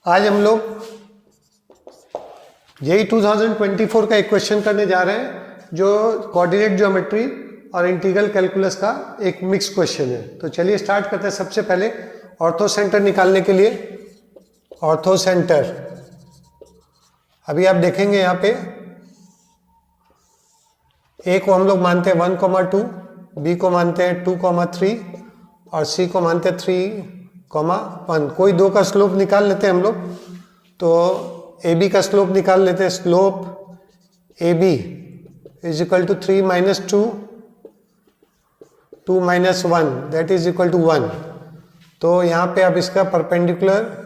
आज हम लोग यही 2024 का एक क्वेश्चन करने जा रहे हैं जो कोऑर्डिनेट ज्योमेट्री और इंटीग्रल कैलकुलस का एक मिक्स क्वेश्चन है। तो चलिए स्टार्ट करते हैं। सबसे पहले ऑर्थो सेंटर निकालने के लिए ऑर्थो सेंटर, अभी आप देखेंगे यहाँ पे ए को हम लोग मानते हैं 1,2, बी को मानते हैं 2,3 और सी को मानते हैं 3,1। कोई दो का स्लोप निकाल लेते हैं हम लोग। तो ए बी का स्लोप निकाल लेते हैं। Slope A B is equal to 3 - 2, 2 - 1 that is equal to 1। तो यहाँ पे आप इसका परपेंडिकुलर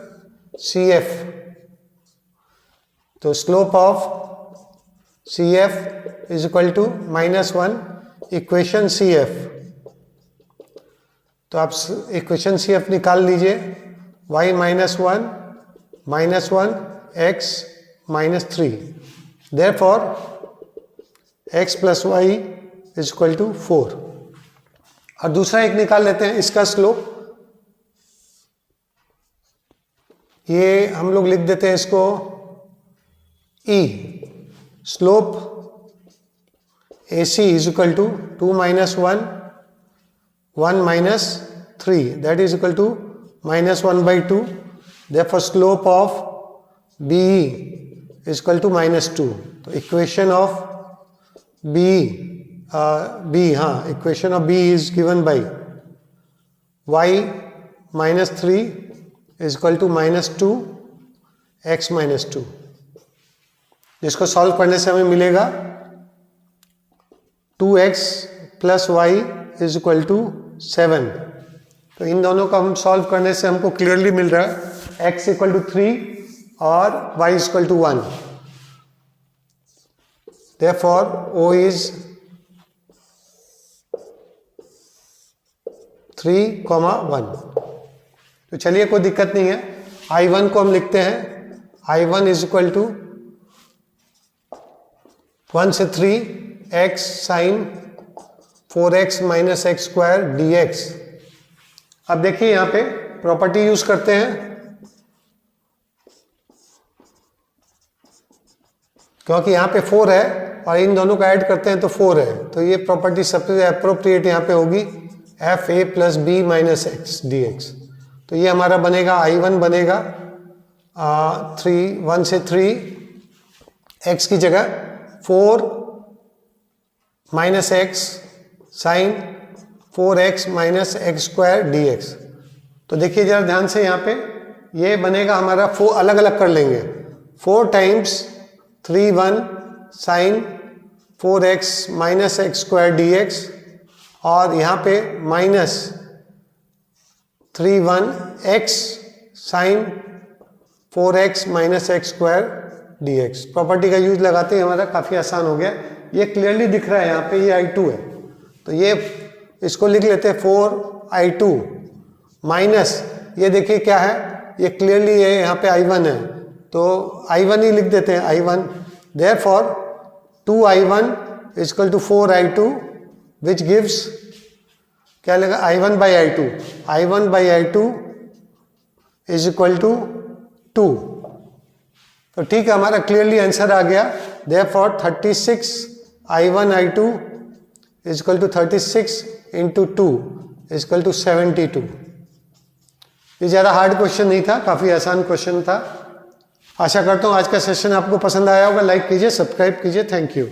सी एफ, तो slope of C F is equal to -1 equation C F. तो आप इक्वेशन सी एफ निकाल लीजिए। y - 1 x - 3, therefore x + y is equal to 4। और दूसरा एक निकाल लेते हैं, इसका स्लोप ये हम लोग लिख देते हैं इसको e। Slope AC is equal to 2 - 1 1 - 3 that is equal to -1/2। therefore slope of BE is equal to -2। तो equation of equation of B is given by y - 3 is equal to -2 x - 2, जिसको solve करने से हमें मिलेगा 2x + y is equal to 7। तो इन दोनों का हम सॉल्व करने से हमको क्लियरली मिल रहा है x = 3 और y = 1। therefore O is 3,1। तो चलिए कोई दिक्कत नहीं है। I1 को हम लिखते हैं, I1 इज इक्वल टू 1 से 3 x sin 4x - x² dx। अब देखिए यहाँ पे प्रॉपर्टी यूज करते हैं, क्योंकि यहाँ पे 4 है और इन दोनों को ऐड करते हैं तो 4 है। तो ये प्रॉपर्टी सबसे अप्रोप्रिएट यहाँ पे होगी fa + b - x dx। तो ये हमारा बनेगा I1 बनेगा 1 से 3 x की जगह 4 - x sin 4x - x² dx। तो देखिए जरा ध्यान से, यहाँ पे ये बनेगा हमारा 4, अलग अलग कर लेंगे। 4 × 3,1 sin 4x - x² dx और यहाँ पे -3,1 x sin 4x - x² dx। Property का यूज लगाते ही हमारा काफ़ी आसान हो गया। ये क्लियरली दिख रहा है यहाँ पे, ये I2 है। तो ये इसको लिख लेते हैं 4I2 माइनस, ये देखिए क्या है, ये क्लियरली ये यहाँ पे I1 है तो I1 ही लिख देते हैं I1। therefore 2I1 is equal to 4I2 which gives क्या लगेगा I1/I2। I1/I2 is equal to 2। तो ठीक है, हमारा क्लियरली आंसर आ गया। therefore 36 I1I2 is equal to 36 × 2 is equal to 72। ये ज़्यादा हार्ड क्वेश्चन नहीं था, काफ़ी आसान क्वेश्चन था। आशा करता हूँ आज का सेशन आपको पसंद आया होगा। लाइक कीजिए, सब्सक्राइब कीजिए। Thank you.